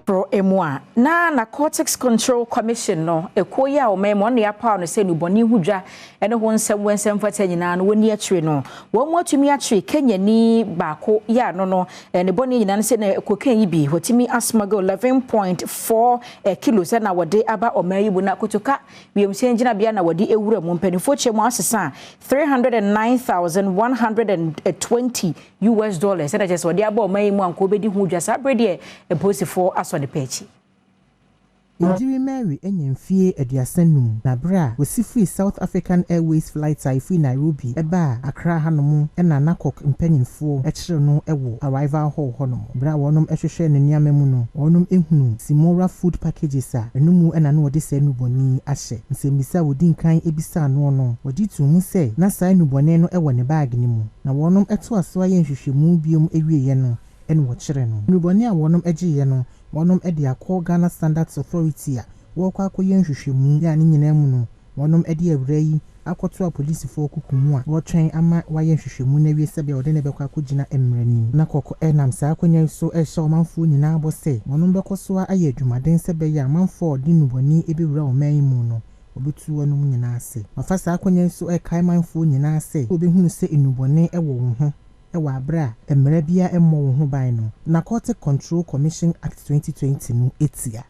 pro emwa na Narcotics Control Commission no ekoya o memo na ya pa no se nuboni hudwa ene ho nsem fata nyina no woni atire no wo mwatumi atire Kenyani baako ya no ne boni nyina se na ekokan yi bi hotimi asmago 11.4 kilos na wode aba omayibu na kotoka wiemse ngina bia na wode ewura mu mpanifo chemu asesa $309,120 na just wode aba omayimu anko bedi hudwa sa brede eposifo aso de pechi. Injiri Mary enyemfie aduasanum na bra wosifri South African Airways flight ifi Nairobi eba Accra hanom na nakok mpanyinfo ekire no ewo arrival hall honom bra wonom ehwehwe ne niamemu no wonom ehunu Simora food packages a enumu na no wode se nuboni ahye nsembisa wodi nkan ebisa no wodi tumu se na sai nubone no ewo ne bag ni mu na wonom eto aso aye nhwehwemu biom ewieye no ene wo kire no nuboni a wonom egiye no wonom ede akọ Ghana Standards Authority a wokọ akoye nhwehwemu ya ne nyina mu no wonom ede awrai akoto a police fo okukumu a wotwen ama waye nhwehwemu na wiese be ode ne bekọ akogina emrani na kokọ enam sa akonya so ehye omanfo nyina abose wonom bekoso aye adwumaden se be ya manfo de nuboni ebewura oman mu no obetu wonom nyina ase afasa akonya so ekai manfo nyina ase obehunu se enubone ewo wo ho ewa abra emre bia emmo wo ho ban no Narcotic Control Commission Act 2020 no etia